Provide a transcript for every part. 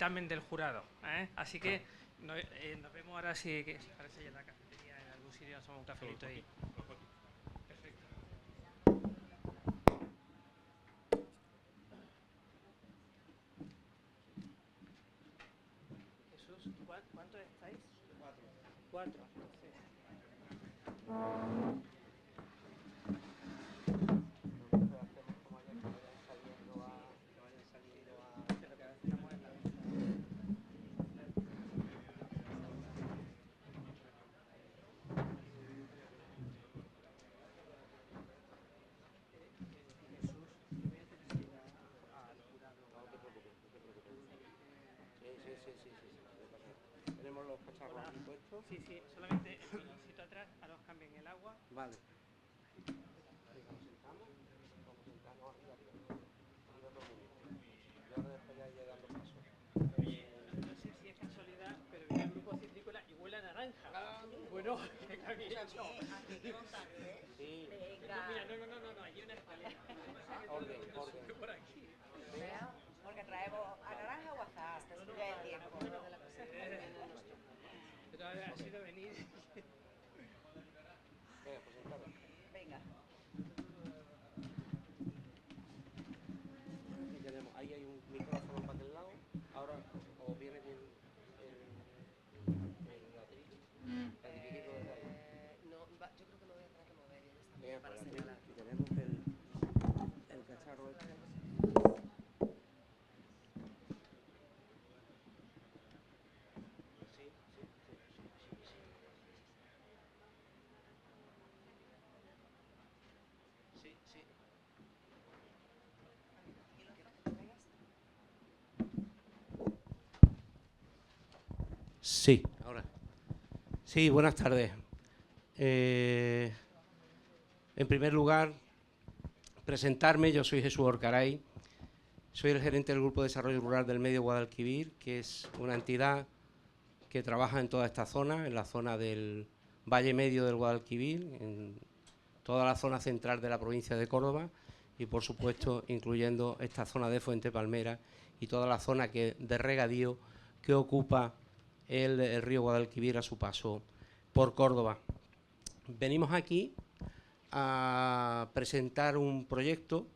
dictamen del jurado, ¿eh? Así que nos vemos ahora si parece ya en la cafetería, en algún sitio, nos tomamos un cafelito ahí. Perfecto. Jesús, ¿cuántos estáis? Cuatro. Tenemos los cacharros aquí puestos. Sí, solamente el piloncito atrás, ahora os cambien el agua. Vale. Venga, nos sentamos. Vamos a sentarnos arriba. Y ahora después ya ir dando pasos. Oye, no sé si es casualidad, pero viene el grupo citrícola y huele a naranja. Bueno, ¿qué habéis hecho? Aquí hay que montarse, ¿eh? Sí. Venga. Mira, no, hay una escalera. Orden. Por aquí. Vea, porque traemos a naranja o azar, hasta subir el tiempo. Pero ha sido venir. Venga, pues sentaros. Venga. Aquí tenemos, ahí hay un micrófono para aquel lado. Ahora os viene bien el ladrillo. El dividido de radio. No, yo creo que me voy a tener que mover y ya está. Venga, Para pues aquí señalar. tenemos el cacharro este. Sí. Sí, ahora. Sí, buenas tardes. En primer lugar, presentarme, yo soy Jesús Orcaray, soy el gerente del Grupo de Desarrollo Rural del Medio Guadalquivir, que es una entidad que trabaja en toda esta zona, en la zona del Valle Medio del Guadalquivir, en toda la zona central de la provincia de Córdoba y, por supuesto, incluyendo esta zona de Fuente Palmera y toda la zona de regadío que ocupa el río Guadalquivir a su paso por Córdoba. Venimos aquí a presentar un proyecto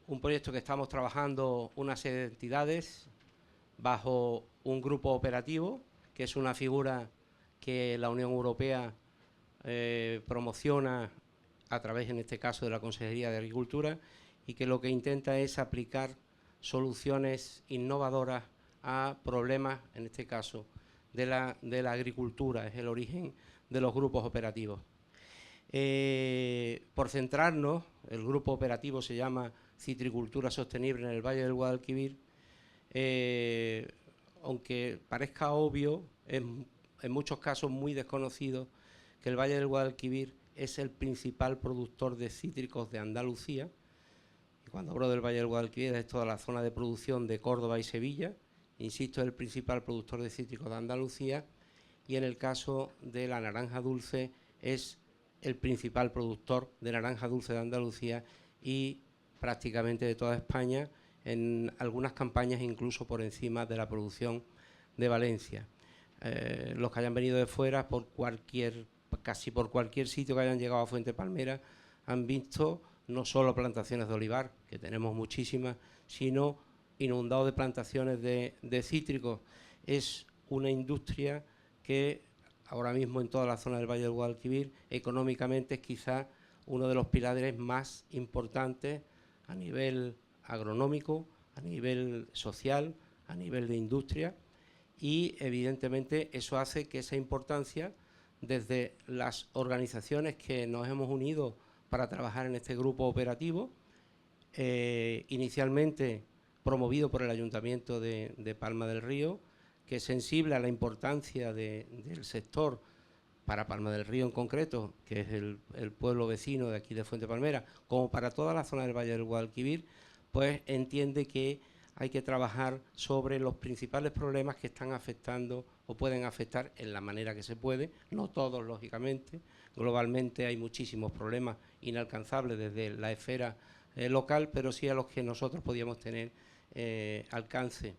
que estamos trabajando una serie de entidades bajo un grupo operativo, que es una figura que la Unión Europea promociona a través, en este caso, de la Consejería de Agricultura, y que lo que intenta es aplicar soluciones innovadoras a problemas, en este caso, de la agricultura. Es el origen de los grupos operativos. Por centrarnos, el grupo operativo se llama Citricultura Sostenible en el Valle del Guadalquivir. Aunque parezca obvio, es en muchos casos muy desconocido que el Valle del Guadalquivir es el principal productor de cítricos de Andalucía. Y cuando hablo del Valle del Guadalquivir es toda la zona de producción de Córdoba y Sevilla. Insisto, es el principal productor de cítricos de Andalucía, y en el caso de la naranja dulce es el principal productor de naranja dulce de Andalucía y prácticamente de toda España, en algunas campañas incluso por encima de la producción de Valencia. Los que hayan venido de fuera, casi por cualquier sitio que hayan llegado a Fuente Palmera, han visto no solo plantaciones de olivar, que tenemos muchísimas, sino inundado de plantaciones de cítricos. Es una industria que ahora mismo en toda la zona del Valle del Guadalquivir económicamente es quizá uno de los pilares más importantes a nivel agronómico, a nivel social, a nivel de industria, y evidentemente eso hace que esa importancia, desde las organizaciones que nos hemos unido para trabajar en este grupo operativo, inicialmente promovido por el Ayuntamiento de Palma del Río, que es sensible a la importancia del sector para Palma del Río en concreto, que es el pueblo vecino de aquí de Fuente Palmera, como para toda la zona del Valle del Guadalquivir, pues entiende que hay que trabajar sobre los principales problemas que están afectando o pueden afectar en la manera que se puede, no todos, lógicamente. Globalmente hay muchísimos problemas inalcanzables desde la esfera local, pero sí a los que nosotros podíamos tener alcance.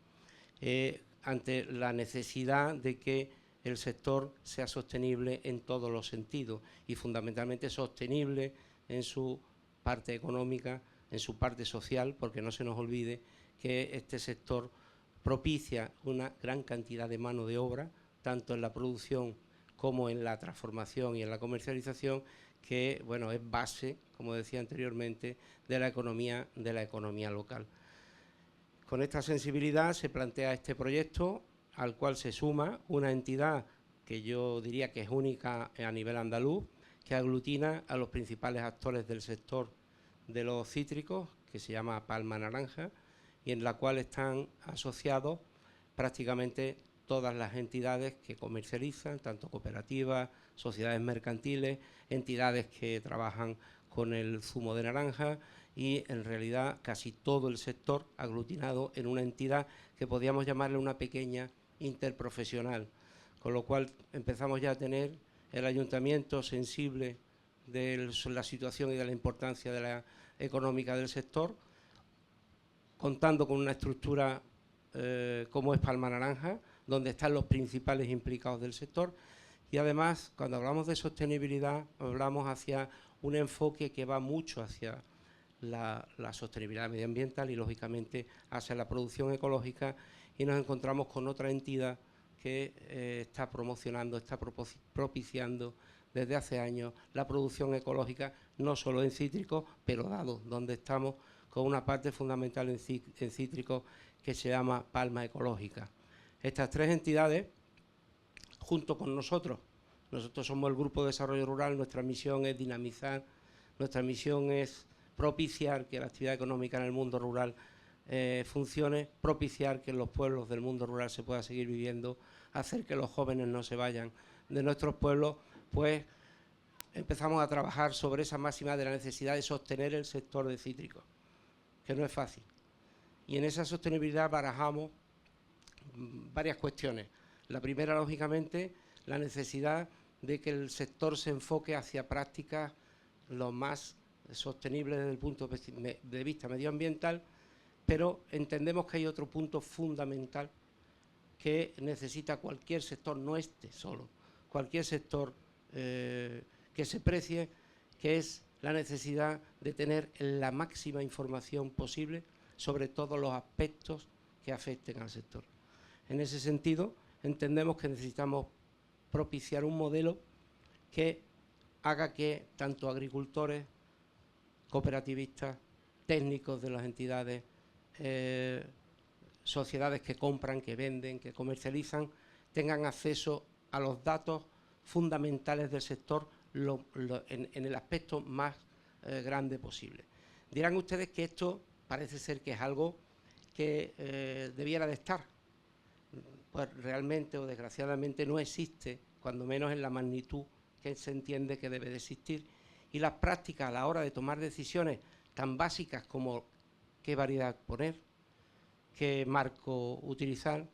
ante la necesidad de que el sector sea sostenible en todos los sentidos y fundamentalmente sostenible en su parte económica, en su parte social, porque no se nos olvide que este sector propicia una gran cantidad de mano de obra, tanto en la producción como en la transformación y en la comercialización, que bueno, es base, como decía anteriormente, de la economía local. Con esta sensibilidad se plantea este proyecto, al cual se suma una entidad que yo diría que es única a nivel andaluz, que aglutina a los principales actores del sector de los cítricos, que se llama Palma Naranja, y en la cual están asociados prácticamente todas las entidades que comercializan, tanto cooperativas, sociedades mercantiles, entidades que trabajan con el zumo de naranja y en realidad casi todo el sector aglutinado en una entidad que podríamos llamarle una pequeña interprofesional, con lo cual empezamos ya a tener el ayuntamiento sensible de la situación y de la importancia de la económica del sector, contando con una estructura como es Palma Naranja, donde están los principales implicados del sector, y además, cuando hablamos de sostenibilidad, hablamos hacia un enfoque que va mucho hacia la sostenibilidad medioambiental y, lógicamente, hacia la producción ecológica, y nos encontramos con otra entidad que está promocionando, está propiciando desde hace años la producción ecológica, no solo en cítricos, pero dado donde estamos con una parte fundamental en cítricos que se llama Palma Ecológica. Estas tres entidades, junto con nosotros somos el Grupo de Desarrollo Rural, nuestra misión es dinamizar, nuestra misión es propiciar que la actividad económica en el mundo rural funcione, propiciar que en los pueblos del mundo rural se pueda seguir viviendo, hacer que los jóvenes no se vayan de nuestros pueblos, pues empezamos a trabajar sobre esa máxima de la necesidad de sostener el sector de cítricos, que no es fácil. Y en esa sostenibilidad barajamos varias cuestiones. La primera, lógicamente, la necesidad de que el sector se enfoque hacia prácticas lo más sostenibles desde el punto de vista medioambiental, pero entendemos que hay otro punto fundamental que necesita cualquier sector, no este solo, cualquier sector que se precie, que es la necesidad de tener la máxima información posible sobre todos los aspectos que afecten al sector. En ese sentido, entendemos que necesitamos propiciar un modelo que haga que tanto agricultores, cooperativistas, técnicos de las entidades, sociedades que compran, que venden, que comercializan, tengan acceso a los datos fundamentales del sector en el aspecto más grande posible. Dirán ustedes que esto parece ser que es algo que debiera de estar. Pues realmente o desgraciadamente no existe, cuando menos en la magnitud que se entiende que debe de existir. Y las prácticas a la hora de tomar decisiones tan básicas como qué variedad poner, qué marco utilizar,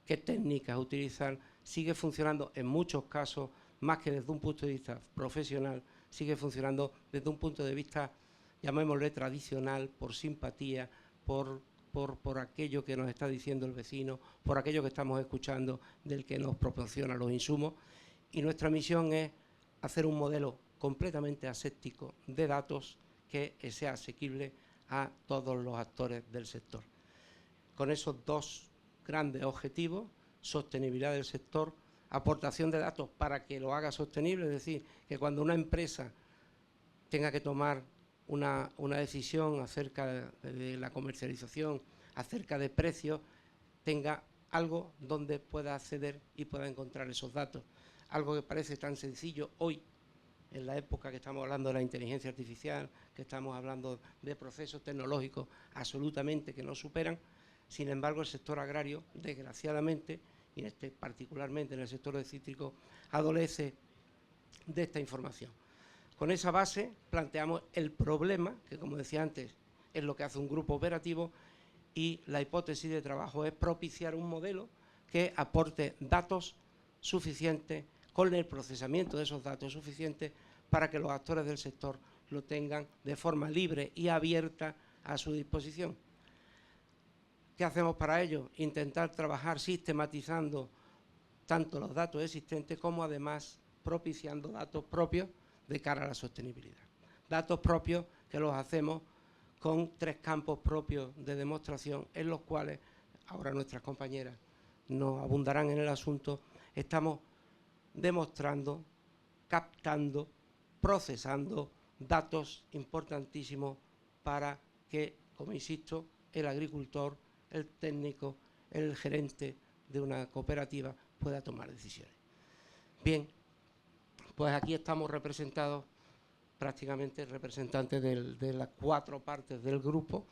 qué técnicas utilizar, sigue funcionando en muchos casos, más que desde un punto de vista profesional, sigue funcionando desde un punto de vista, llamémosle tradicional, por simpatía, por aquello que nos está diciendo el vecino, por aquello que estamos escuchando del que nos proporciona los insumos. Y nuestra misión es hacer un modelo completamente aséptico de datos que sea asequible a todos los actores del sector. Con esos dos grandes objetivos, sostenibilidad del sector, aportación de datos para que lo haga sostenible, es decir, que cuando una empresa tenga que tomar una decisión acerca de la comercialización, acerca de precios, tenga algo donde pueda acceder y pueda encontrar esos datos. Algo que parece tan sencillo hoy, en la época que estamos hablando de la inteligencia artificial, que estamos hablando de procesos tecnológicos absolutamente que nos superan. Sin embargo, el sector agrario, desgraciadamente, y particularmente en el sector de cítricos, adolece de esta información. Con esa base planteamos el problema, que como decía antes, es lo que hace un grupo operativo, y la hipótesis de trabajo es propiciar un modelo que aporte datos suficientes, con el procesamiento de esos datos suficientes, para que los actores del sector lo tengan de forma libre y abierta a su disposición. ¿Qué hacemos para ello? Intentar trabajar sistematizando tanto los datos existentes como además propiciando datos propios de cara a la sostenibilidad. Datos propios que los hacemos con 3 campos propios de demostración en los cuales, ahora nuestras compañeras nos abundarán en el asunto, estamos demostrando, captando, procesando datos importantísimos para que, como insisto, el agricultor, el técnico, el gerente de una cooperativa pueda tomar decisiones. Bien, pues aquí estamos representados, prácticamente representantes de las 4 partes del grupo.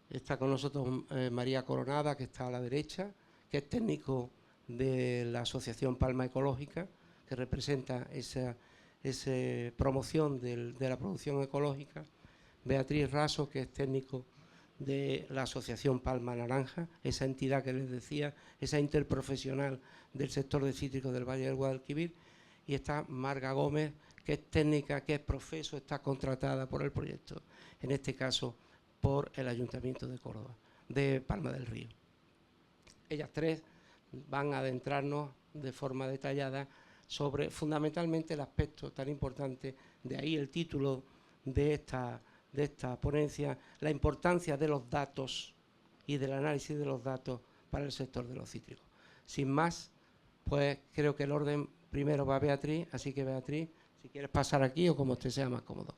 Está con nosotros María Coronada, que está a la derecha, que es técnico de la Asociación Palma Ecológica, que representa esa promoción de la producción ecológica. Beatriz Raso, que es técnico de la Asociación Palma Naranja, esa entidad que les decía, esa interprofesional del sector de cítricos del Valle del Guadalquivir. Y está Marga Gómez, que es técnica, que es profesor, está contratada por el proyecto, en este caso por el Ayuntamiento de Córdoba, de Palma del Río. Ellas 3 van a adentrarnos de forma detallada sobre fundamentalmente el aspecto tan importante, de ahí el título de esta ponencia, la importancia de los datos y del análisis de los datos para el sector de los cítricos. Sin más, pues creo que el orden primero va a Beatriz, así que Beatriz, si quieres pasar aquí o como usted sea más cómodo.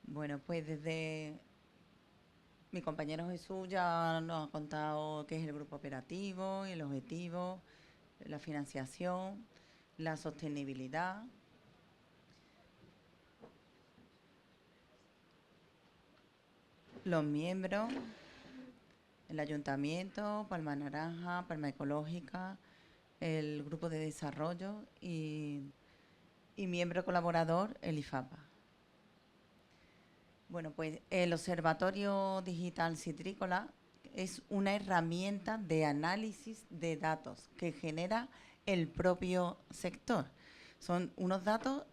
Bueno, pues desde mi compañero Jesús ya nos ha contado qué es el grupo operativo, el objetivo, la financiación, la sostenibilidad. Los miembros, el Ayuntamiento, Palma Naranja, Palma Ecológica, el Grupo de Desarrollo y miembro colaborador, el IFAPA. Bueno, pues el Observatorio Digital Citrícola es una herramienta de análisis de datos que genera el propio sector. Son unos datos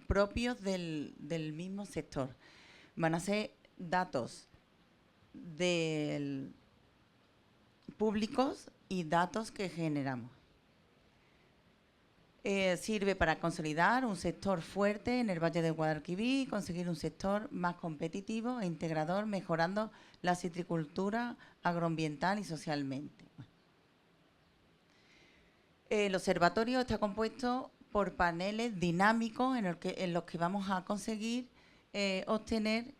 propios del mismo sector. Van a ser datos públicos y datos que generamos. Sirve para consolidar un sector fuerte en el Valle del Guadalquivir y conseguir un sector más competitivo e integrador, mejorando la citricultura agroambiental y socialmente. El observatorio está compuesto por paneles dinámicos en los que vamos a conseguir obtener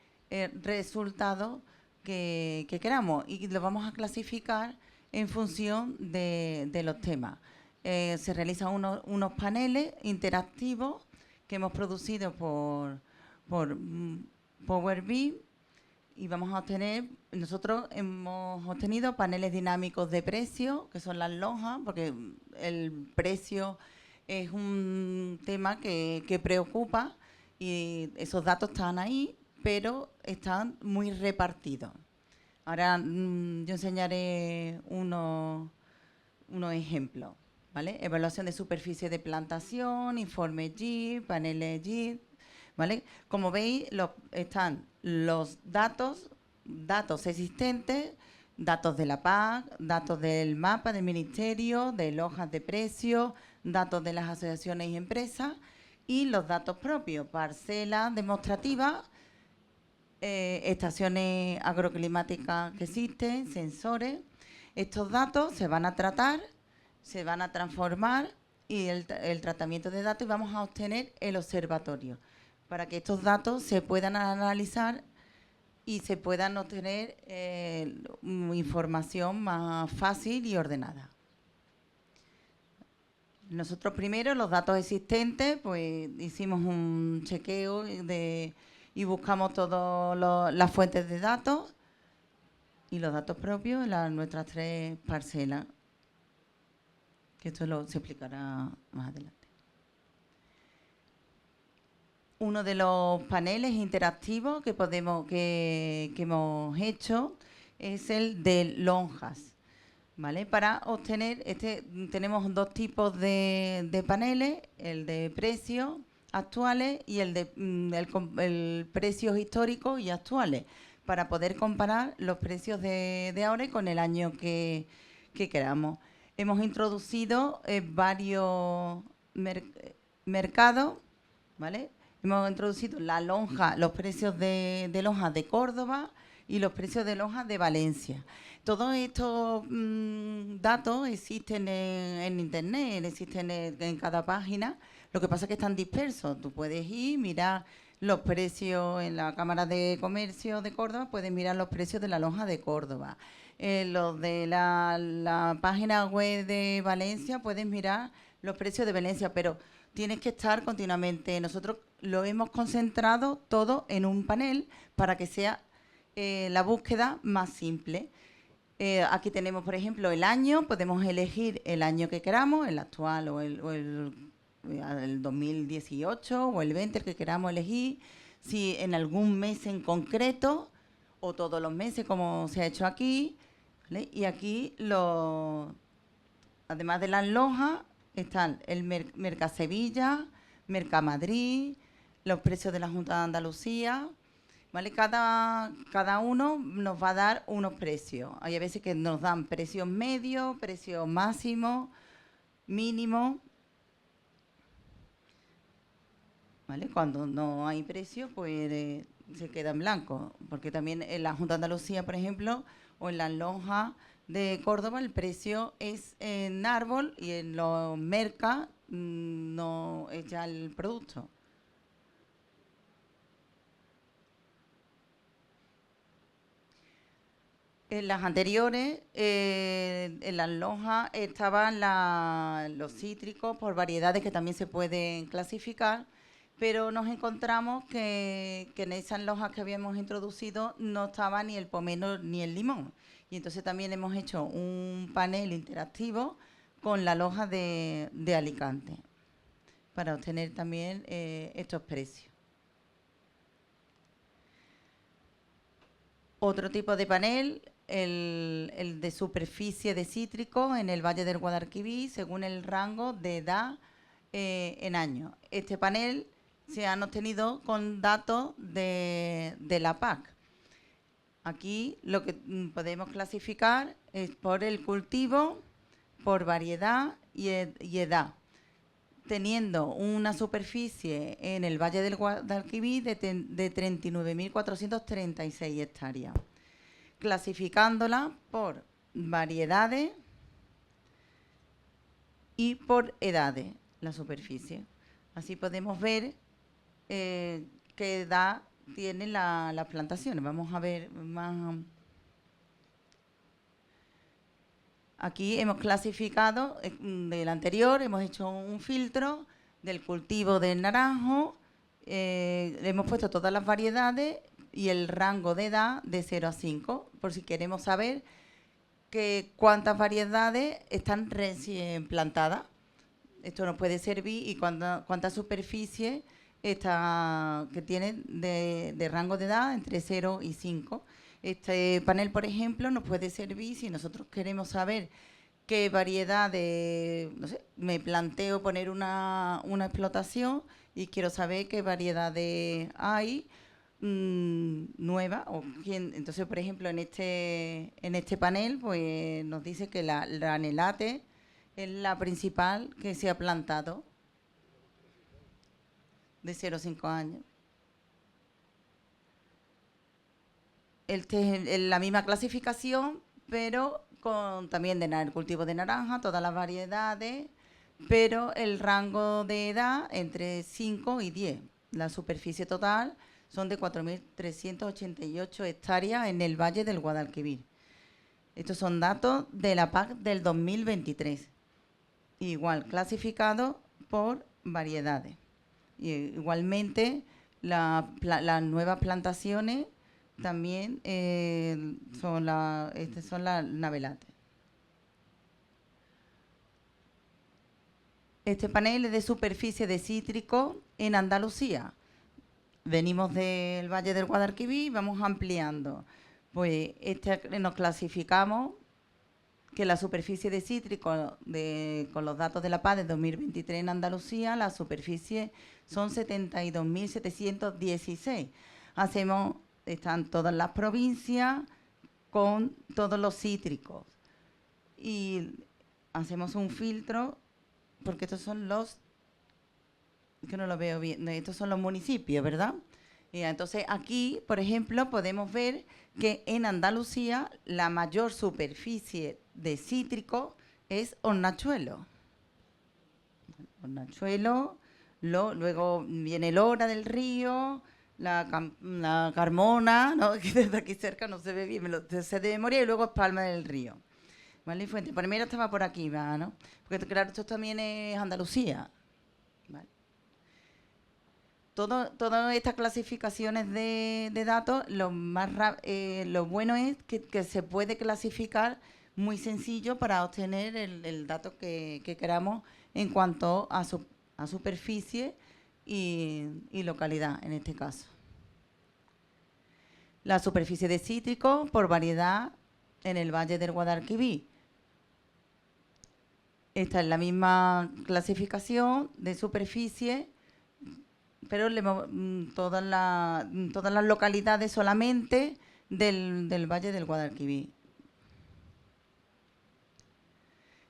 resultados que queramos, y lo vamos a clasificar en función de los temas. Se realizan unos paneles interactivos que hemos producido por Power BI, y nosotros hemos obtenido paneles dinámicos de precio, que son las lonjas, porque el precio es un tema que preocupa, y esos datos están ahí, pero están muy repartidos. Ahora yo enseñaré unos ejemplos, ¿vale? Evaluación de superficie de plantación, informe GIS, paneles GIS, ¿vale? Como veis, están los datos existentes, datos de la PAC, datos del mapa del Ministerio, de hojas de precios, datos de las asociaciones y empresas, y los datos propios, parcelas demostrativas, estaciones agroclimáticas que existen, sensores. Estos datos se van a tratar, se van a transformar, y el tratamiento de datos, y vamos a obtener el observatorio, para que estos datos se puedan analizar y se puedan obtener información más fácil y ordenada. Nosotros primero, los datos existentes, pues hicimos un chequeo y buscamos todas las fuentes de datos y los datos propios en nuestras 3 parcelas, que esto se explicará más adelante. Uno de los paneles interactivos que hemos hecho es el de lonjas. ¿vale? Para obtener, tenemos dos tipos de paneles, el de precios actuales y el de el precios históricos y actuales, para poder comparar los precios de ahora y con el año que queramos. Hemos introducido varios mercados, ¿vale? Hemos introducido la lonja, los precios de lonjas de Córdoba y los precios de lonjas de Valencia. Todos estos datos existen en Internet, existen en cada página. Lo que pasa es que están dispersos. Tú puedes ir, mirar los precios en la Cámara de Comercio de Córdoba, puedes mirar los precios de la lonja de Córdoba. Los de la página web de Valencia, puedes mirar los precios de Valencia, pero tienes que estar continuamente. Nosotros lo hemos concentrado todo en un panel para que sea la búsqueda más simple. Aquí tenemos, por ejemplo, el año. Podemos elegir el año que queramos, el actual o el 2018 o el 20, el que queramos elegir. Si en algún mes en concreto o todos los meses, como se ha hecho aquí, ¿vale? Y aquí, además de las lonjas, están el Mercasevilla, Mercamadrid, los precios de la Junta de Andalucía, ¿vale? Cada uno nos va a dar unos precios. Hay a veces que nos dan precios medios, precios máximos, mínimos, ¿vale? Cuando no hay precio, pues se queda en blanco, porque también en la Junta de Andalucía, por ejemplo, o en las lonjas de Córdoba, el precio es en árbol y en los mercas no es ya el producto. En las anteriores, en las lonjas, estaban los cítricos por variedades que también se pueden clasificar, pero nos encontramos que en esas lonjas que habíamos introducido no estaba ni el pomelo ni el limón. Y entonces también hemos hecho un panel interactivo con la lonja de Alicante para obtener también estos precios. Otro tipo de panel, el de superficie de cítricos en el Valle del Guadalquivir, según el rango de edad en años. Este panel se han obtenido con datos de la PAC. Aquí lo que podemos clasificar es por el cultivo, por variedad y edad, teniendo una superficie en el Valle del Guadalquivir de 39.436 hectáreas, clasificándola por variedades y por edades, la superficie. Así podemos ver qué edad tienen las plantaciones. Vamos a ver más. Aquí hemos clasificado del anterior, hemos hecho un filtro del cultivo del naranjo, le hemos puesto todas las variedades y el rango de edad de 0 a 5, por si queremos saber cuántas variedades están recién plantadas. Esto nos puede servir y cuánta superficie que tiene de rango de edad entre 0 y 5. Este panel, por ejemplo, nos puede servir si nosotros queremos saber qué variedad no sé, me planteo poner una explotación y quiero saber qué variedades hay nuevas. Entonces, por ejemplo, en este panel pues nos dice que la anelate es la principal que se ha plantado de 0 a 5 años. Es la misma clasificación, pero también el cultivo de naranja, todas las variedades, pero el rango de edad entre 5 y 10. La superficie total son de 4.388 hectáreas en el Valle del Guadalquivir. Estos son datos de la PAC del 2023. Igual, clasificados por variedades. Y igualmente, las nuevas plantaciones también son las navelates. Este panel es de superficie de cítrico en Andalucía. Venimos del Valle del Guadalquivir y vamos ampliando. Pues nos clasificamos que la superficie de cítrico, con los datos de la PAD de 2023 en Andalucía, la superficie son 72.716. Están todas las provincias con todos los cítricos. Y hacemos un filtro, porque estos son los, que no lo veo bien, estos son los municipios, ¿verdad? Entonces aquí, por ejemplo, podemos ver que en Andalucía la mayor superficie de cítrico es Hornachuelo. Hornachuelo, luego viene Lora del Río, la Carmona, ¿no? Que desde aquí cerca no se ve bien, me lo sé de memoria, y luego es Palma del Río. ¿Vale? Fuente, primero estaba por aquí, ¿no? Porque claro, esto también es Andalucía. ¿Vale? Todas estas clasificaciones de datos, lo bueno es que se puede clasificar muy sencillo para obtener el dato que queramos en cuanto a superficie y localidad, en este caso. La superficie de cítrico por variedad en el Valle del Guadalquivir. Esta es la misma clasificación de superficie, pero todas las localidades solamente del Valle del Guadalquivir.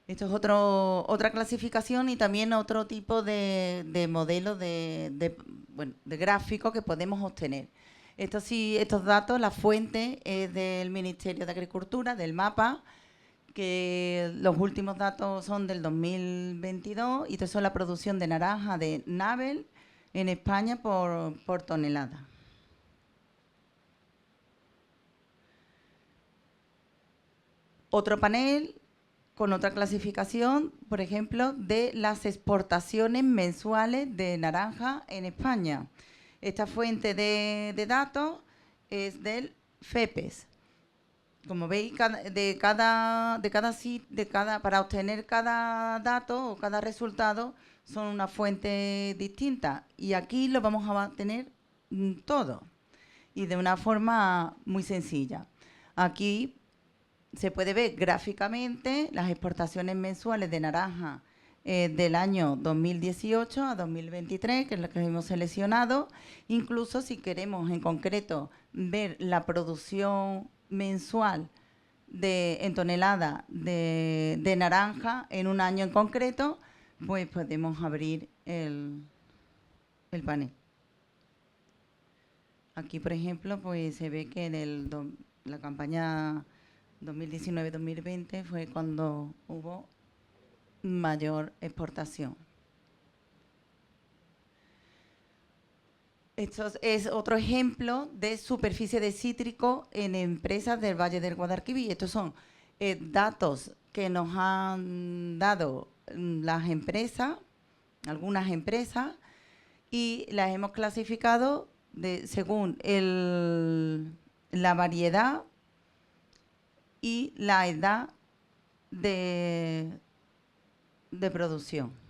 Esto es otra clasificación y también otro tipo de modelo de gráfico que podemos obtener. Estos datos, la fuente es del Ministerio de Agricultura, del mapa, que los últimos datos son del 2022 y estos son la producción de naranja de Nabel en España por tonelada. Otro panel con otra clasificación, por ejemplo, de las exportaciones mensuales de naranja en España. Esta fuente de datos es del FEPES. Como veis, para obtener cada dato o cada resultado son una fuente distinta. Y aquí lo vamos a tener todo y de una forma muy sencilla. Aquí se puede ver gráficamente las exportaciones mensuales de naranja del año 2018 a 2023, que es la que hemos seleccionado. Incluso si queremos en concreto ver la producción mensual en tonelada de naranja en un año en concreto, pues podemos abrir el panel. Aquí, por ejemplo, pues se ve que en la campaña 2019-2020 fue cuando hubo mayor exportación. Esto es otro ejemplo de superficie de cítrico en empresas del Valle del Guadalquivir. Estos son datos que nos han dado las empresas, algunas empresas, y las hemos clasificado según la variedad y la edad de producción.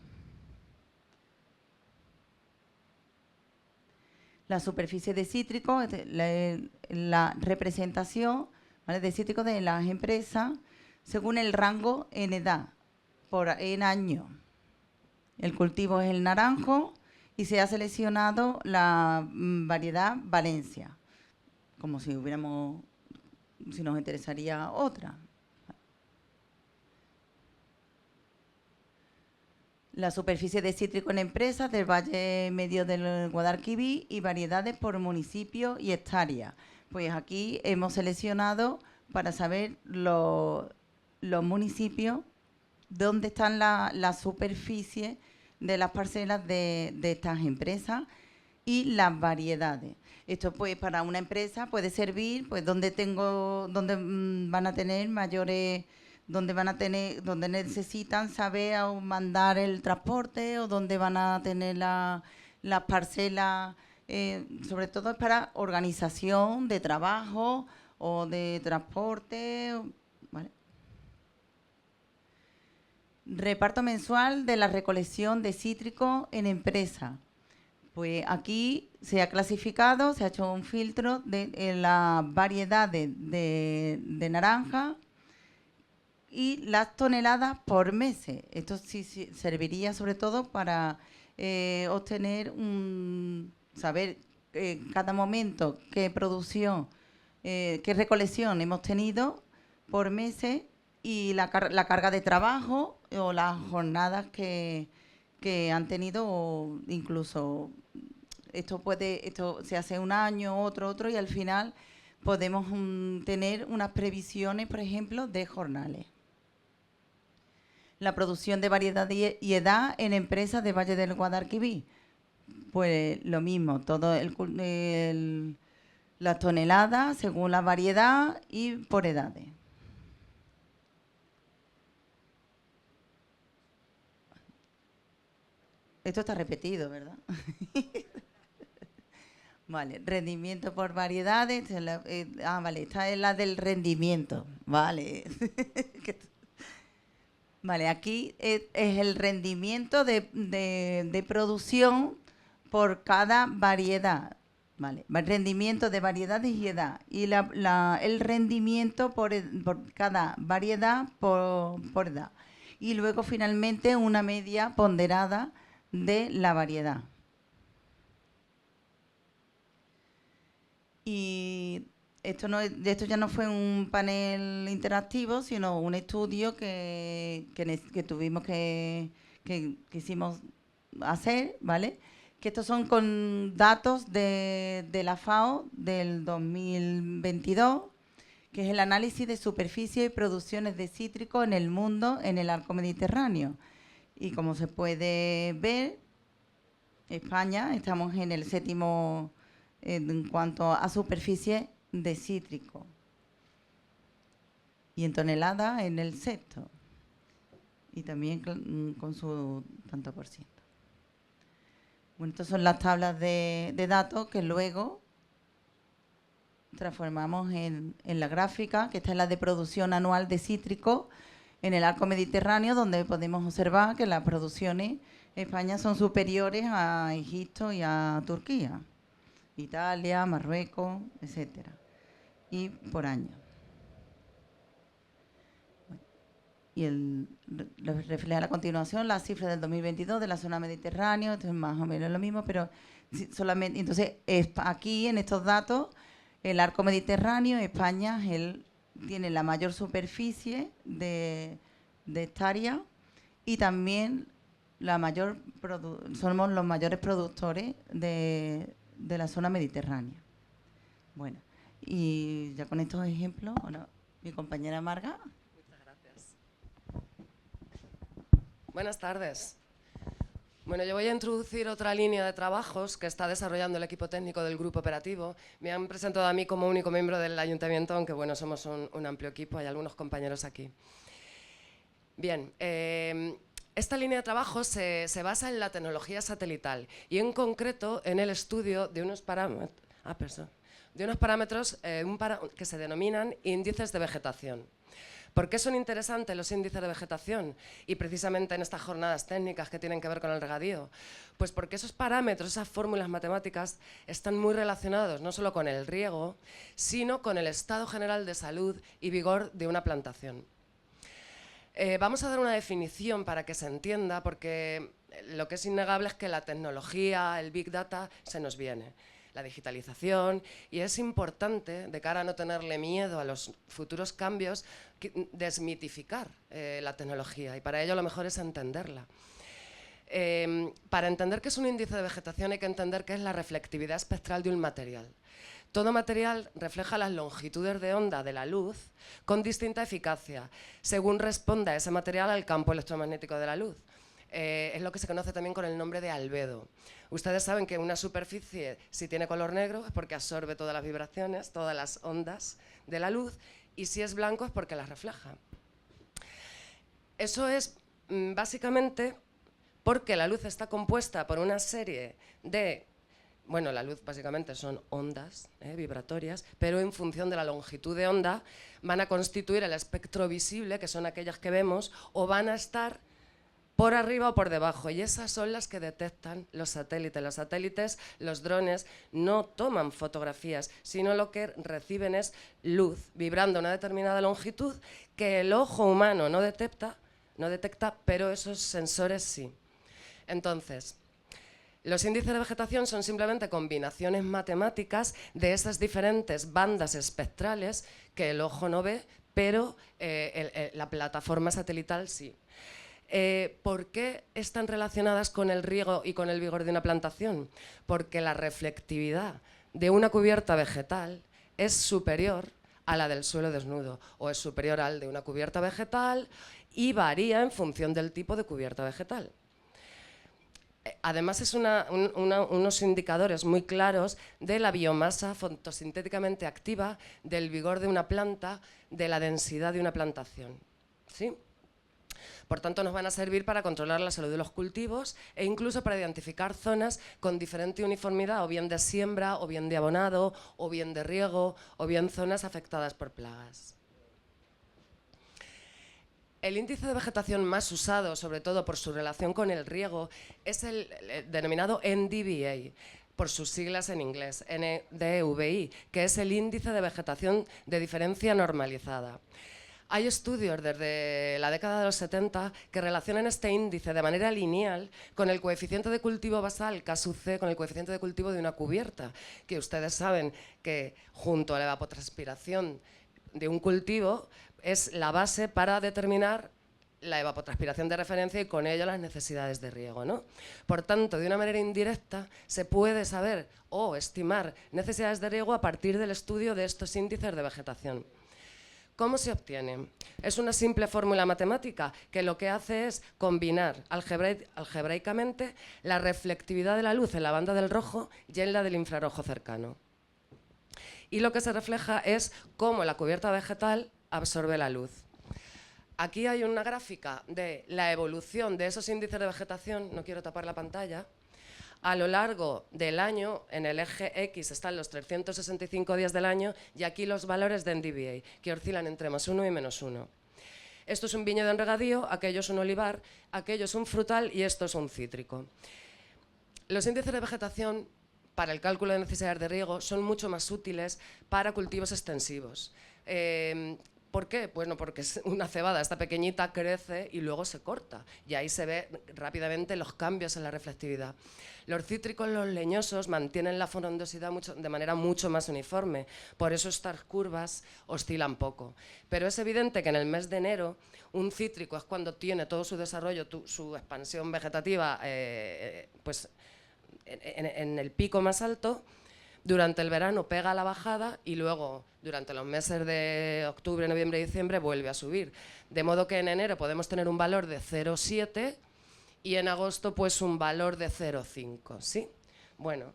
La superficie de cítrico, la representación, ¿vale?, de cítrico de las empresas según el rango en edad, en año. El cultivo es el naranjo y se ha seleccionado la variedad Valencia, como si nos interesaría otra. La superficie de cítrico en empresas del Valle Medio del Guadalquivir y variedades por municipio y hectárea. Pues aquí hemos seleccionado para saber los municipios dónde están la superficie de las parcelas de estas empresas y las variedades. Esto, pues, para una empresa puede servir, pues, donde van a tener mayores, donde necesitan saber o mandar el transporte, o donde van a tener las parcelas, sobre todo es para organización de trabajo o de transporte, ¿vale? Reparto mensual de la recolección de cítrico en empresa. Pues aquí se ha clasificado, se ha hecho un filtro de las variedades de naranja y las toneladas por meses. Esto sí serviría sobre todo para obtener saber en cada momento qué producción, qué recolección hemos tenido por meses y la carga de trabajo o las jornadas que han tenido, o incluso esto se hace un año, otro, y al final podemos tener unas previsiones, por ejemplo, de jornales. La producción de variedad y edad en empresas de Valle del Guadalquivir. Pues lo mismo, las toneladas según la variedad y por edades. Esto está repetido, ¿verdad? Vale, rendimiento por variedades. Vale, esta es la del rendimiento. Vale. Vale, aquí es el rendimiento de producción por cada variedad. Vale, rendimiento de variedades y edad. Y el rendimiento por cada variedad por edad. Y luego finalmente una media ponderada de la variedad. Y esto ya no fue un panel interactivo, sino un estudio que tuvimos que quisimos hacer, ¿vale? Que estos son con datos de la FAO del 2022, que es el análisis de superficie y producciones de cítricos en el mundo en el arco mediterráneo. Y como se puede ver, España, estamos en el 7º en cuanto a superficie de cítrico. Y en toneladas en el 6º. Y también con su tanto por ciento. Bueno, estas son las tablas de datos que luego transformamos en la gráfica, que esta es la de producción anual de cítrico en el arco mediterráneo, donde podemos observar que las producciones en España son superiores a Egipto y a Turquía, Italia, Marruecos, etcétera, y por año. Y refleja a continuación las cifras del 2022 de la zona mediterránea. Esto es más o menos lo mismo, pero solamente, entonces aquí en estos datos el arco mediterráneo, España tiene la mayor superficie de hectáreas y también somos los mayores productores de la zona mediterránea. Bueno, y ya con estos ejemplos, bueno, mi compañera Marga. Muchas gracias. Buenas tardes. Bueno, yo voy a introducir otra línea de trabajos que está desarrollando el equipo técnico del grupo operativo. Me han presentado a mí como único miembro del ayuntamiento, aunque bueno, somos un amplio equipo, hay algunos compañeros aquí. Bien, esta línea de trabajo se basa en la tecnología satelital y en concreto en el estudio de unos parámetros, que se denominan índices de vegetación. ¿Por qué son interesantes los índices de vegetación? Y precisamente en estas jornadas técnicas que tienen que ver con el regadío. Pues porque esos parámetros, esas fórmulas matemáticas, están muy relacionados no solo con el riego, sino con el estado general de salud y vigor de una plantación. Vamos a dar una definición para que se entienda, porque lo que es innegable es que la tecnología, el Big Data, se nos viene. La digitalización, y es importante, de cara a no tenerle miedo a los futuros cambios, desmitificar la tecnología, y para ello lo mejor es entenderla. Para entender qué es un índice de vegetación hay que entender qué es la reflectividad espectral de un material. Todo material refleja las longitudes de onda de la luz con distinta eficacia, según responda ese material al campo electromagnético de la luz. Es lo que se conoce también con el nombre de albedo. Ustedes saben que una superficie, si tiene color negro, es porque absorbe todas las vibraciones, todas las ondas de la luz, y si es blanco es porque las refleja. Eso es básicamente porque la luz está compuesta por una serie de... Bueno, la luz básicamente son ondas vibratorias, pero en función de la longitud de onda van a constituir el espectro visible, que son aquellas que vemos, o van a estar por arriba o por debajo, y esas son las que detectan los satélites. Los satélites, los drones, no toman fotografías, sino lo que reciben es luz, vibrando a una determinada longitud que el ojo humano no detecta, pero esos sensores sí. Entonces, los índices de vegetación son simplemente combinaciones matemáticas de esas diferentes bandas espectrales que el ojo no ve, pero la plataforma satelital sí. ¿Por qué están relacionadas con el riego y con el vigor de una plantación? Porque la reflectividad de una cubierta vegetal es superior a la del suelo desnudo, o es superior al de una cubierta vegetal, y varía en función del tipo de cubierta vegetal. Además, es unos indicadores muy claros de la biomasa fotosintéticamente activa, del vigor de una planta, de la densidad de una plantación, ¿sí? Por tanto, nos van a servir para controlar la salud de los cultivos e incluso para identificar zonas con diferente uniformidad, o bien de siembra, o bien de abonado, o bien de riego, o bien zonas afectadas por plagas. El índice de vegetación más usado, sobre todo por su relación con el riego, es el denominado NDVI, por sus siglas en inglés, NDVI, que es el índice de vegetación de diferencia normalizada. Hay estudios desde la década de los 70 que relacionan este índice de manera lineal con el coeficiente de cultivo basal, K/C, con el coeficiente de cultivo de una cubierta, que ustedes saben que junto a la evapotranspiración de un cultivo es la base para determinar la evapotranspiración de referencia y con ello las necesidades de riego, ¿no? Por tanto, de una manera indirecta se puede saber o estimar necesidades de riego a partir del estudio de estos índices de vegetación. ¿Cómo se obtiene? Es una simple fórmula matemática que lo que hace es combinar algebraicamente la reflectividad de la luz en la banda del rojo y en la del infrarrojo cercano. Y lo que se refleja es cómo la cubierta vegetal absorbe la luz. Aquí hay una gráfica de la evolución de esos índices de vegetación, no quiero tapar la pantalla, a lo largo del año. En el eje X están los 365 días del año y aquí los valores de NDVI, que oscilan entre +1 y -1. Esto es un viñedo en regadío, aquello es un olivar, aquello es un frutal y esto es un cítrico. Los índices de vegetación para el cálculo de necesidades de riego son mucho más útiles para cultivos extensivos. ¿Por qué? Bueno, porque una cebada, esta pequeñita, crece y luego se corta. Y ahí se ve rápidamente los cambios en la reflectividad. Los cítricos, los leñosos, mantienen la frondosidad de manera mucho más uniforme. Por eso estas curvas oscilan poco. Pero es evidente que en el mes de enero, un cítrico es cuando tiene todo su desarrollo, su expansión vegetativa, pues en el pico más alto. Durante el verano pega la bajada y luego, durante los meses de octubre, noviembre y diciembre, vuelve a subir. De modo que en enero podemos tener un valor de 0,7 y en agosto pues un valor de 0,5, ¿sí? Bueno,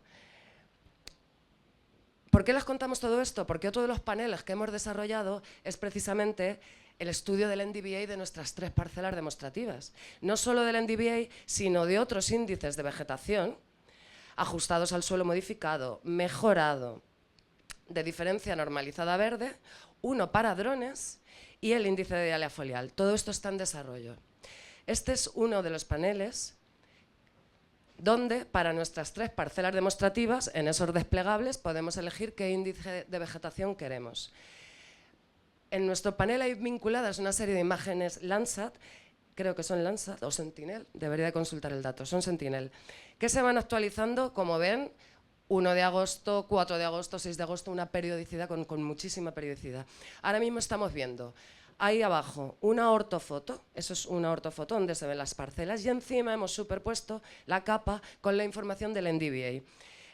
¿por qué les contamos todo esto? Porque otro de los paneles que hemos desarrollado es precisamente el estudio del NDVI de nuestras 3 parcelas demostrativas. No solo del NDVI, sino de otros índices de vegetación ajustados al suelo modificado, mejorado, de diferencia normalizada verde, uno para drones y el índice de dialia foliar. Todo esto está en desarrollo. Este es uno de los paneles donde para nuestras 3 parcelas demostrativas, en esos desplegables, podemos elegir qué índice de vegetación queremos. En nuestro panel hay vinculadas una serie de imágenes Landsat, creo que son Landsat o Sentinel, debería de consultar el dato, son Sentinel, que se van actualizando, como ven, 1 de agosto, 4 de agosto, 6 de agosto, una periodicidad con muchísima periodicidad. Ahora mismo estamos viendo ahí abajo una ortofoto, eso es una ortofoto donde se ven las parcelas, y encima hemos superpuesto la capa con la información del NDVI.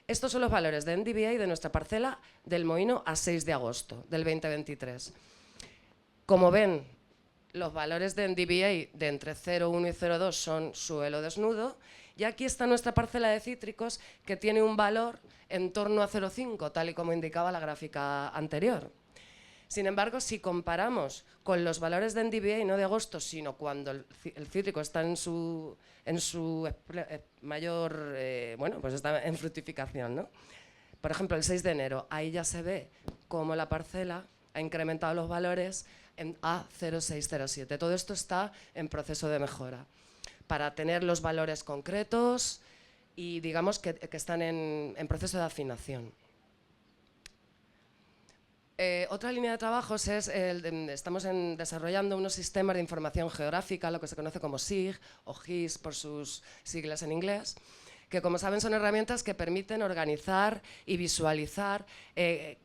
Estos son los valores de NDVI de nuestra parcela del Mohíno a 6 de agosto del 2023. Como ven, los valores de NDVI de entre 0,1 y 0,2 son suelo desnudo, y aquí está nuestra parcela de cítricos que tiene un valor en torno a 0,5, tal y como indicaba la gráfica anterior. Sin embargo, si comparamos con los valores de NDVI, no de agosto, sino cuando el cítrico está en su mayor, bueno, pues está en fructificación, ¿no? Por ejemplo, el 6 de enero, ahí ya se ve cómo la parcela ha incrementado los valores a 0,607. Todo esto está en proceso de mejora. para tener los valores concretos y digamos que están en proceso de afinación. Otra línea de trabajos es, estamos desarrollando unos sistemas de información geográfica, lo que se conoce como SIG o GIS por sus siglas en inglés, que como saben son herramientas que permiten organizar y visualizar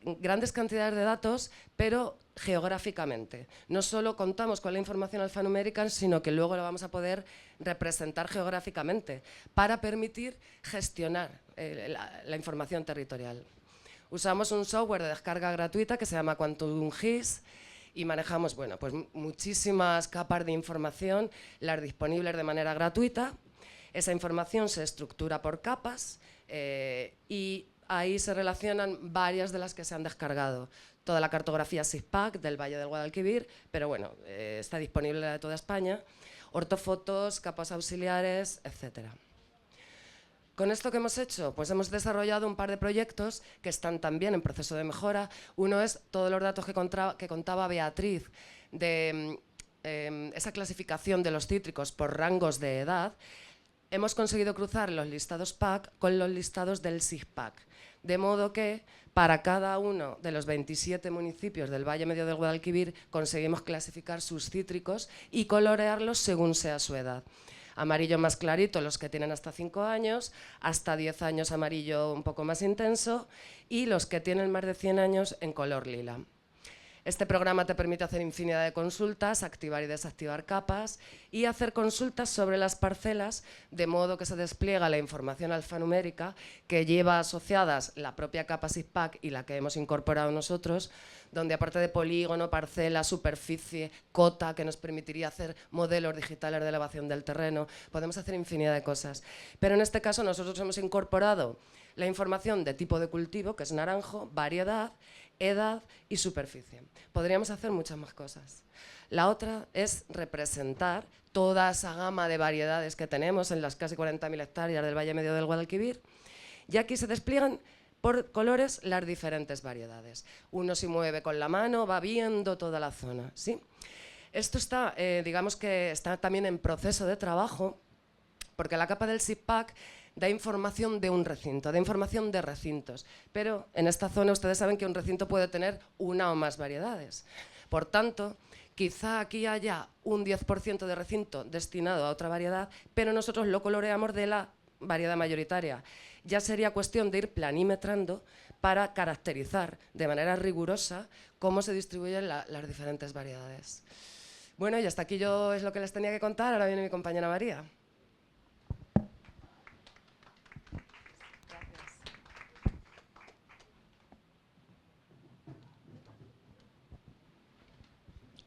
grandes cantidades de datos, pero geográficamente. No solo contamos con la información alfanumérica, sino que luego lo vamos a poder representar geográficamente para permitir gestionar la información territorial. Usamos un software de descarga gratuita que se llama QuantumGIS y manejamos pues muchísimas capas de información, las disponibles de manera gratuita. Esa información se estructura por capas y ahí se relacionan varias de las que se han descargado. Toda la cartografía SIGPAC del Valle del Guadalquivir, pero bueno, está disponible de toda España. Ortofotos, capas auxiliares, etcétera. Con esto que hemos hecho, pues hemos desarrollado un par de proyectos que están también en proceso de mejora. Uno es todos los datos que contaba Beatriz de esa clasificación de los cítricos por rangos de edad. Hemos conseguido cruzar los listados PAC con los listados del SIGPAC, de modo que para cada uno de los 27 municipios del Valle Medio del Guadalquivir conseguimos clasificar sus cítricos y colorearlos según sea su edad. Amarillo más clarito los que tienen hasta 5 años, hasta 10 años amarillo un poco más intenso y los que tienen más de 100 años en color lila. Este programa te permite hacer infinidad de consultas, activar y desactivar capas y hacer consultas sobre las parcelas de modo que se despliega la información alfanumérica que lleva asociadas la propia capa SIGPAC y la que hemos incorporado nosotros, donde aparte de polígono, parcela, superficie, cota, que nos permitiría hacer modelos digitales de elevación del terreno, podemos hacer infinidad de cosas. Pero en este caso nosotros hemos incorporado la información de tipo de cultivo, que es naranjo, variedad, edad y superficie. Podríamos hacer muchas más cosas. La otra es representar toda esa gama de variedades que tenemos en las casi 40.000 hectáreas del Valle Medio del Guadalquivir, y aquí se despliegan por colores las diferentes variedades. Uno se mueve con la mano, va viendo toda la zona, ¿sí? Esto está, digamos que está también en proceso de trabajo, porque la capa del SIGPAC da información de un recinto, da información de recintos, pero en esta zona ustedes saben que un recinto puede tener una o más variedades. Por tanto, quizá aquí haya un 10% de recinto destinado a otra variedad, pero nosotros lo coloreamos de la variedad mayoritaria. Ya sería cuestión de ir planimetrando para caracterizar de manera rigurosa cómo se distribuyen las diferentes variedades. Bueno, y hasta aquí yo es lo que les tenía que contar. Ahora viene mi compañera María.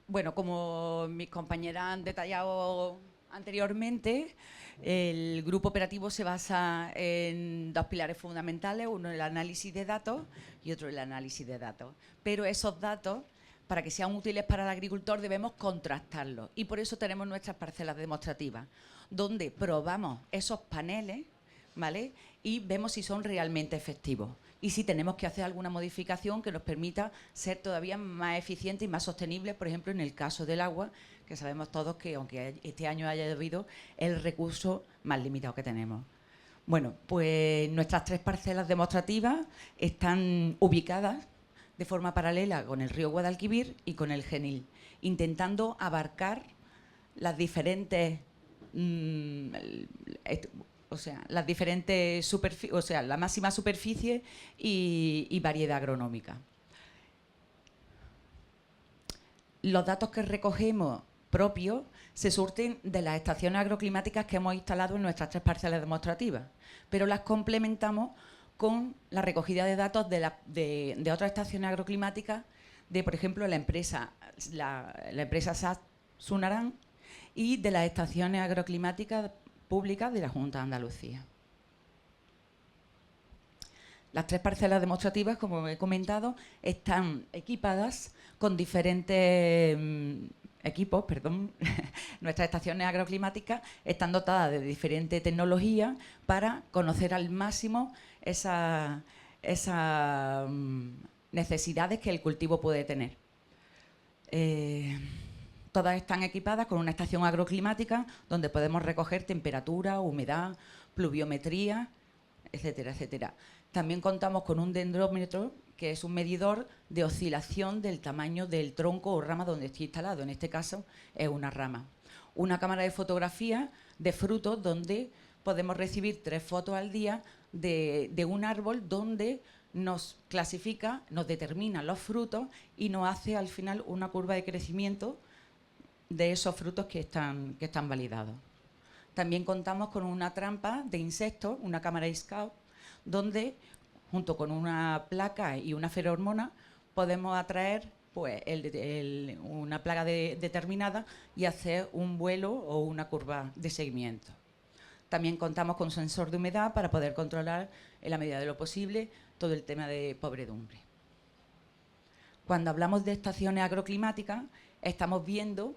Bueno, como mis compañeras han detallado anteriormente, el grupo operativo se basa en dos pilares fundamentales, uno el análisis de datos y otro el análisis de datos. Pero esos datos, para que sean útiles para el agricultor, debemos contrastarlos y por eso tenemos nuestras parcelas demostrativas, donde probamos esos paneles, ¿vale? Y vemos si son realmente efectivos y si tenemos que hacer alguna modificación que nos permita ser todavía más eficientes y más sostenibles, por ejemplo, en el caso del agua, que sabemos todos que, aunque este año haya llovido, es el recurso más limitado que tenemos. Bueno, pues nuestras 3 parcelas demostrativas están ubicadas de forma paralela con el río Guadalquivir y con el Genil, intentando abarcar las diferentes las diferentes la máxima superficie y variedad agronómica. Los datos que recogemos propios se surten de las estaciones agroclimáticas que hemos instalado en nuestras 3 parcelas demostrativas, pero las complementamos con la recogida de datos de otras estaciones agroclimáticas, de, por ejemplo, la empresa SAS Sunarán y de las estaciones agroclimáticas públicas de la Junta de Andalucía. Las 3 parcelas demostrativas, como he comentado, están equipadas con diferentes equipos. Nuestras estaciones agroclimáticas están dotadas de diferente tecnología para conocer al máximo esas necesidades que el cultivo puede tener. Todas están equipadas con una estación agroclimática donde podemos recoger temperatura, humedad, pluviometría, etcétera, etcétera. También contamos con un dendrómetro, que es un medidor de oscilación del tamaño del tronco o rama donde esté instalado. En este caso es una rama. Una cámara de fotografía de frutos donde podemos recibir 3 fotos al día de un árbol donde nos clasifica, nos determina los frutos y nos hace al final una curva de crecimiento de esos frutos que están validados. También contamos con una trampa de insectos, una cámara Scout, donde junto con una placa y una feromona podemos atraer pues, una plaga determinada y hacer un vuelo o una curva de seguimiento. También contamos con un sensor de humedad para poder controlar, en la medida de lo posible, todo el tema de podredumbre. Cuando hablamos de estaciones agroclimáticas, estamos viendo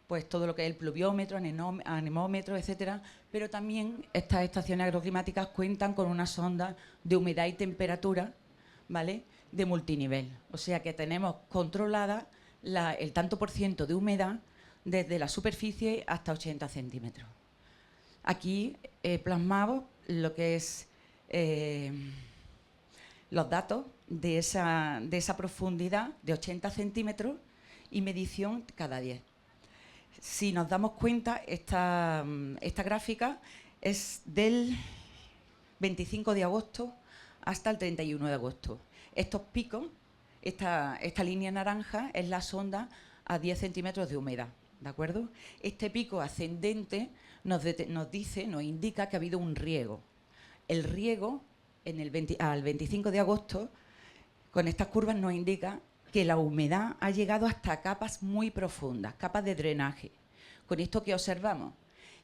pues, todo lo que es el pluviómetro, anemómetro, etcétera, pero también estas estaciones agroclimáticas cuentan con una sonda de humedad y temperatura, ¿vale?, de multinivel. O sea que tenemos controlada el tanto por ciento de humedad desde la superficie hasta 80 centímetros. Aquí he plasmado lo que es los datos de esa profundidad de 80 centímetros y medición cada 10. Si nos damos cuenta, esta gráfica es del 25 de agosto hasta el 31 de agosto. Estos picos, esta línea naranja es la sonda a 10 centímetros de humedad, ¿de acuerdo? Este pico ascendente nos indica que ha habido un riego. El riego al 25 de agosto, con estas curvas nos indica que la humedad ha llegado hasta capas muy profundas, capas de drenaje. Con esto que observamos,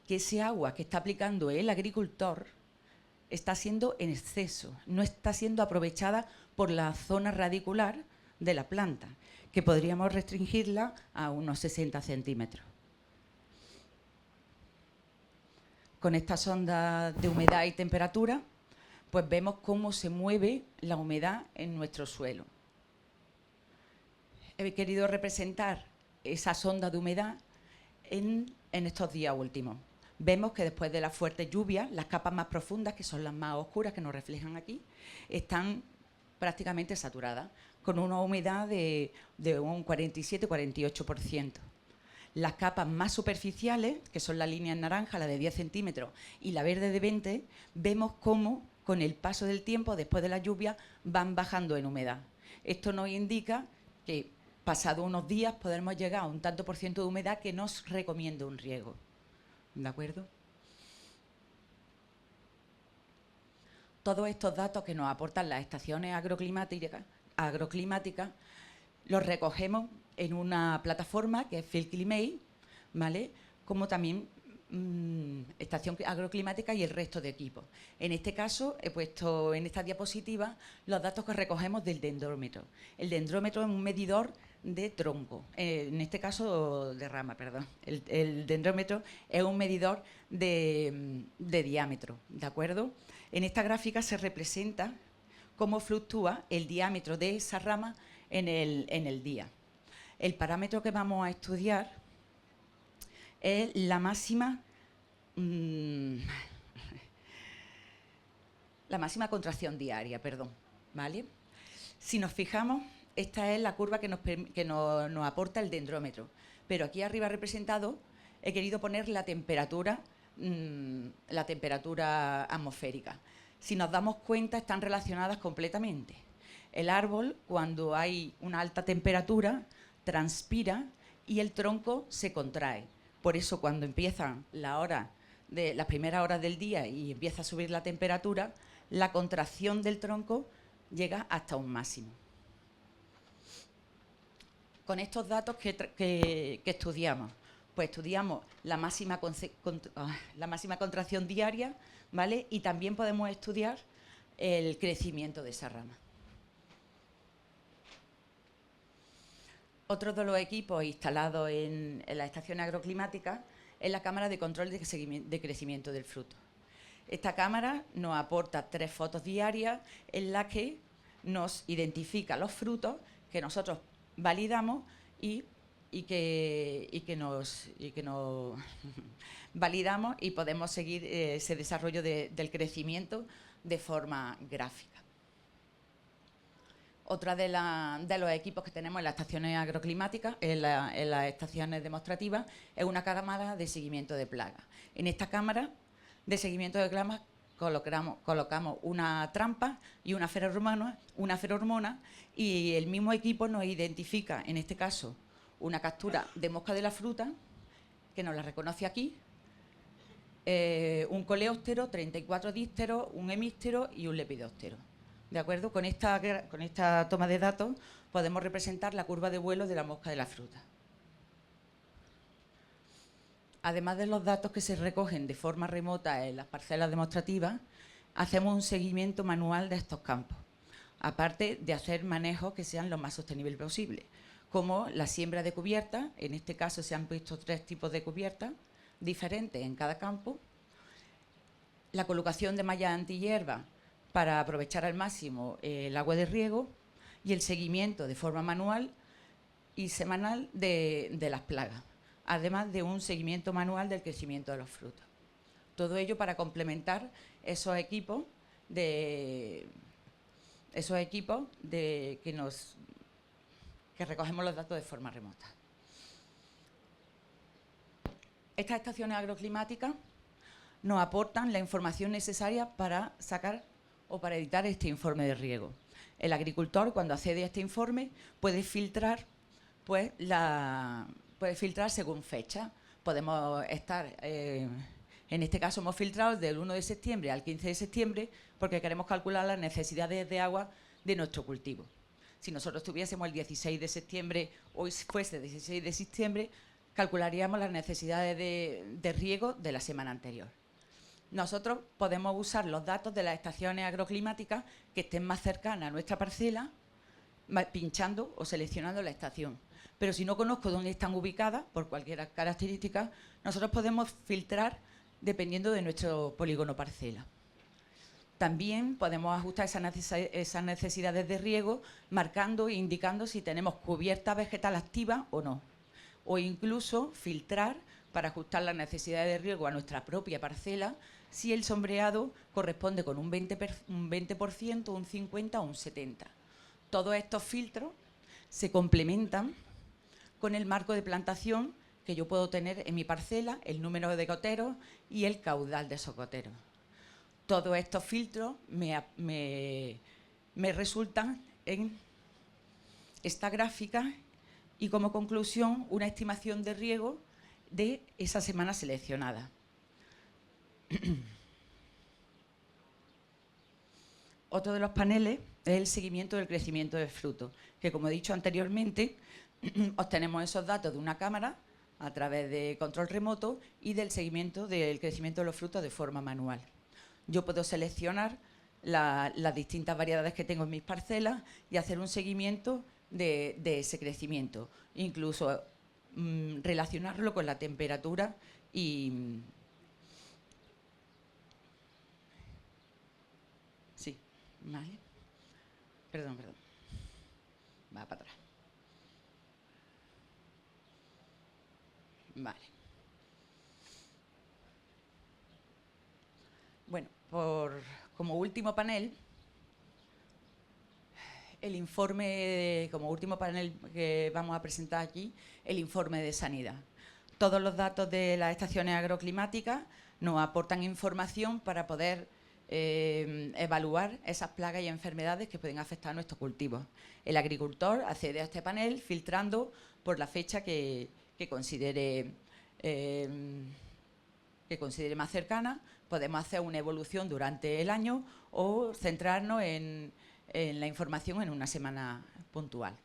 que ese agua que está aplicando el agricultor está siendo en exceso, no está siendo aprovechada por la zona radicular de la planta, que podríamos restringirla a unos 60 centímetros. Con esta sonda de humedad y temperatura, pues vemos cómo se mueve la humedad en nuestro suelo. He querido representar esa sonda de humedad en estos días últimos. Vemos que después de las fuertes lluvias, las capas más profundas, que son las más oscuras, que nos reflejan aquí, están prácticamente saturadas, con una humedad de un 47-48%. Las capas más superficiales, que son la línea en naranja, la de 10 centímetros, y la verde de 20, vemos cómo con el paso del tiempo, después de la lluvia, van bajando en humedad. Esto nos indica que pasado unos días podremos llegar a un tanto por ciento de humedad que nos recomienda un riego. ¿De acuerdo? Todos estos datos que nos aportan las estaciones agroclimáticas los recogemos en una plataforma que es FieldClimate, ¿vale?, como también estación agroclimática y el resto de equipos. En este caso he puesto en esta diapositiva los datos que recogemos del dendrómetro. El dendrómetro es un medidor de tronco, en este caso de rama, perdón. El dendrómetro es un medidor de diámetro, ¿de acuerdo? En esta gráfica se representa cómo fluctúa el diámetro de esa rama en el día. El parámetro que vamos a estudiar es la máxima contracción diaria, perdón, ¿vale? Si nos fijamos, esta es la curva que nos aporta el dendrómetro, pero aquí arriba representado he querido poner la temperatura atmosférica. Si nos damos cuenta, están relacionadas completamente. El árbol, cuando hay una alta temperatura, transpira y el tronco se contrae. Por eso, cuando empiezan las primeras horas del día y empieza a subir la temperatura, la contracción del tronco llega hasta un máximo. Con estos datos que estudiamos, pues estudiamos la máxima contracción diaria, ¿vale? Y también podemos estudiar el crecimiento de esa rama. Otro de los equipos instalados en las estaciones agroclimáticas es la cámara de control de crecimiento del fruto. Esta cámara nos aporta 3 fotos diarias en las que nos identifica los frutos que nosotros validamos y que nos validamos y podemos seguir ese desarrollo del crecimiento de forma gráfica. Otra de los equipos que tenemos en las estaciones agroclimáticas, en las estaciones demostrativas, es una cámara de seguimiento de plagas. En esta cámara de seguimiento de plagas colocamos una trampa y una ferormona, y el mismo equipo nos identifica, en este caso, una captura de mosca de la fruta, que nos la reconoce aquí, un coleóptero, 34 dípteros, un hemíptero y un lepidóptero. ¿De acuerdo? Con esta toma de datos podemos representar la curva de vuelo de la mosca de la fruta. Además de los datos que se recogen de forma remota en las parcelas demostrativas, hacemos un seguimiento manual de estos campos, aparte de hacer manejos que sean lo más sostenibles posible, como la siembra de cubiertas. En este caso se han visto 3 tipos de cubiertas diferentes en cada campo, la colocación de mallas antihierba para aprovechar al máximo el agua de riego, y el seguimiento de forma manual y semanal de las plagas, además de un seguimiento manual del crecimiento de los frutos. Todo ello para complementar esos equipos que recogemos los datos de forma remota. Estas estaciones agroclimáticas nos aportan la información necesaria para sacar o para editar este informe de riego. El agricultor, cuando accede a este informe, puede filtrar según fecha. Podemos estar, en este caso hemos filtrado del 1 de septiembre al 15 de septiembre porque queremos calcular las necesidades de agua de nuestro cultivo. Si nosotros tuviésemos el 16 de septiembre, hoy fuese el 16 de septiembre, calcularíamos las necesidades de riego de la semana anterior. Nosotros podemos usar los datos de las estaciones agroclimáticas que estén más cercanas a nuestra parcela, pinchando o seleccionando la estación. Pero si no conozco dónde están ubicadas, por cualquier característica, nosotros podemos filtrar dependiendo de nuestro polígono parcela. También podemos ajustar esas necesidades de riego marcando e indicando si tenemos cubierta vegetal activa o no. O incluso filtrar para ajustar las necesidades de riego a nuestra propia parcela si el sombreado corresponde con un 20%, un 50% o un 70%. Todos estos filtros se complementan con el marco de plantación que yo puedo tener en mi parcela, el número de goteros y el caudal de esos goteros. Todos estos filtros me resultan en esta gráfica y, como conclusión, una estimación de riego de esa semana seleccionada. Otro de los paneles es el seguimiento del crecimiento del fruto, que, como he dicho anteriormente, obtenemos esos datos de una cámara a través de control remoto y del seguimiento del crecimiento de los frutos de forma manual. Yo puedo seleccionar las distintas variedades que tengo en mis parcelas y hacer un seguimiento de ese crecimiento, incluso relacionarlo con la temperatura y... Sí, vale. Perdón. Va para atrás. Vale. Bueno, como último panel, como último panel que vamos a presentar aquí, el informe de sanidad. Todos los datos de las estaciones agroclimáticas nos aportan información para poder evaluar esas plagas y enfermedades que pueden afectar a nuestros cultivos. El agricultor accede a este panel filtrando por la fecha que considere más cercana. Podemos hacer una evolución durante el año o centrarnos en la información en una semana puntual.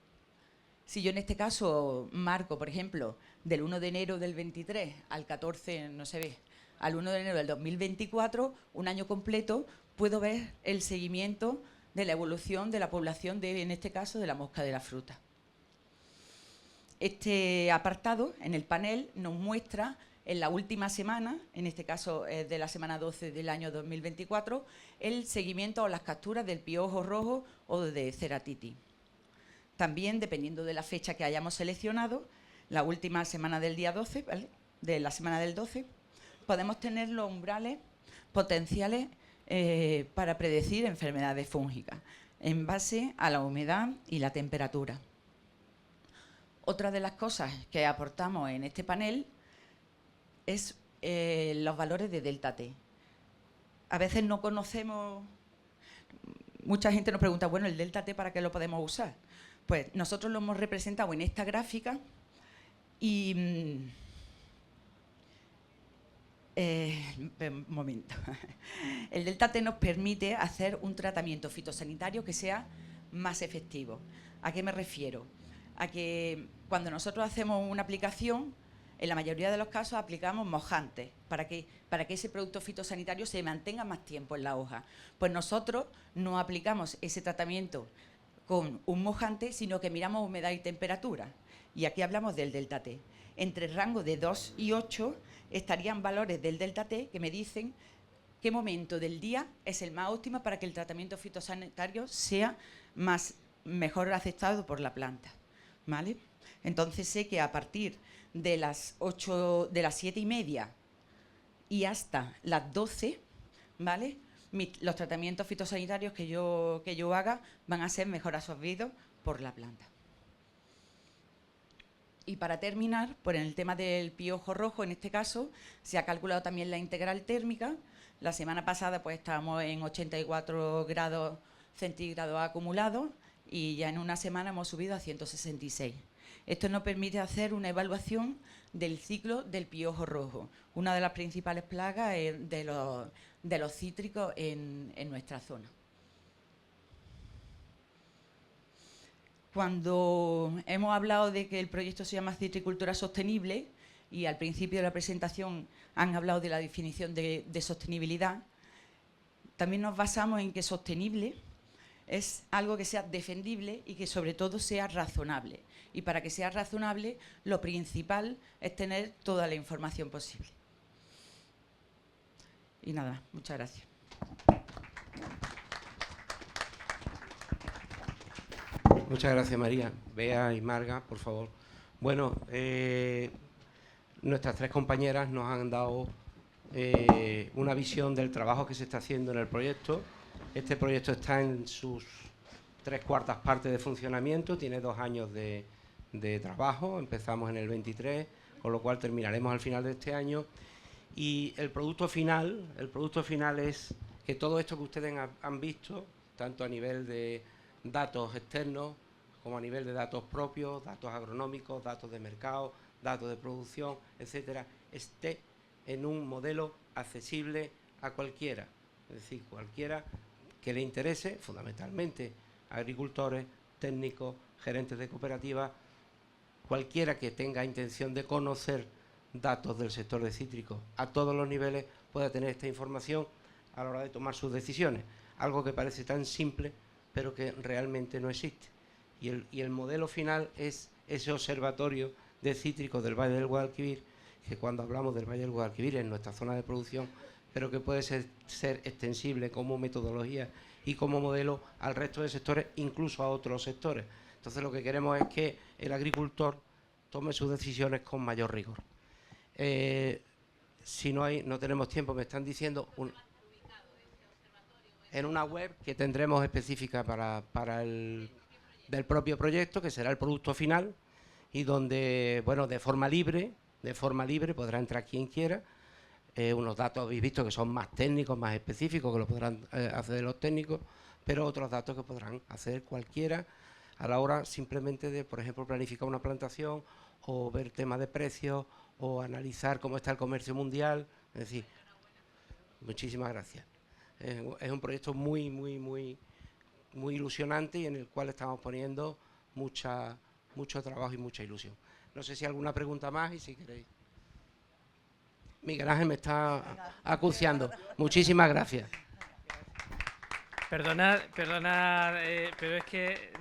Si yo en este caso marco, por ejemplo, del 1 de enero del 23 al 14, no se ve, al 1 de enero del 2024, un año completo, puedo ver el seguimiento de la evolución de la población en este caso, de la mosca de la fruta. Este apartado en el panel nos muestra en la última semana, en este caso de la semana 12 del año 2024, el seguimiento o las capturas del piojo rojo o de ceratitis. También, dependiendo de la fecha que hayamos seleccionado, la última semana del día 12, ¿vale? De la semana del 12, podemos tener los umbrales potenciales para predecir enfermedades fúngicas en base a la humedad y la temperatura. Otra de las cosas que aportamos en este panel es los valores de delta T. A veces no conocemos, mucha gente nos pregunta, bueno, ¿el delta T para qué lo podemos usar? Pues nosotros lo hemos representado en esta gráfica y... un momento. El delta T nos permite hacer un tratamiento fitosanitario que sea más efectivo. ¿A qué me refiero? A que cuando nosotros hacemos una aplicación, en la mayoría de los casos aplicamos mojantes para que ese producto fitosanitario se mantenga más tiempo en la hoja. Pues nosotros no aplicamos ese tratamiento con un mojante, sino que miramos humedad y temperatura. Y aquí hablamos del delta T. Entre el rango de 2 y 8 estarían valores del delta T que me dicen qué momento del día es el más óptimo para que el tratamiento fitosanitario sea mejor aceptado por la planta, ¿vale? Entonces sé que a partir de las 7:30 y hasta las 12, ¿vale? Los tratamientos fitosanitarios que yo haga van a ser mejor absorbidos por la planta. Y para terminar, por el tema del piojo rojo, en este caso, se ha calculado también la integral térmica. La semana pasada pues estábamos en 84 grados centígrados acumulados y ya en una semana hemos subido a 166. Esto nos permite hacer una evaluación del ciclo del piojo rojo, una de las principales plagas de los cítricos en nuestra zona. Cuando hemos hablado de que el proyecto se llama Citricultura Sostenible y al principio de la presentación han hablado de la definición de sostenibilidad, también nos basamos en que sostenible es algo que sea defendible y que sobre todo sea razonable. Y para que sea razonable, lo principal es tener toda la información posible. Y nada, muchas gracias. Muchas gracias, María. Bea y Marga, por favor. Bueno, nuestras tres compañeras nos han dado una visión del trabajo que se está haciendo en el proyecto. Este proyecto está en sus 3/4 partes de funcionamiento, tiene 2 años de trabajo, empezamos en el 23, con lo cual terminaremos al final de este año. Y el producto final es que todo esto que ustedes han visto, tanto a nivel de datos externos como a nivel de datos propios, datos agronómicos, datos de mercado, datos de producción, etcétera, esté en un modelo accesible a cualquiera. Es decir, cualquiera que le interese, fundamentalmente agricultores, técnicos, gerentes de cooperativas, cualquiera que tenga intención de conocer datos del sector de cítricos a todos los niveles pueda tener esta información a la hora de tomar sus decisiones. Algo que parece tan simple, pero que realmente no existe. Y el modelo final es ese observatorio de cítricos del Valle del Guadalquivir, que cuando hablamos del Valle del Guadalquivir es nuestra zona de producción, pero que puede ser extensible como metodología y como modelo al resto de sectores, incluso a otros sectores. Entonces lo que queremos es que el agricultor tome sus decisiones con mayor rigor. Si no tenemos tiempo, me están diciendo en una web que tendremos específica para el del propio proyecto, que será el producto final, y donde, bueno, de forma libre podrá entrar quien quiera. Unos datos habéis visto que son más técnicos, más específicos, que lo podrán acceder los técnicos, pero otros datos que podrán acceder cualquiera a la hora simplemente de, por ejemplo, planificar una plantación o ver temas de precios o analizar cómo está el comercio mundial. Es decir, muchísimas gracias. Es un proyecto muy ilusionante y en el cual estamos poniendo mucho trabajo y mucha ilusión. No sé si alguna pregunta más y si queréis. Miguel Ángel me está acuciando. Muchísimas gracias. Perdonad, pero es que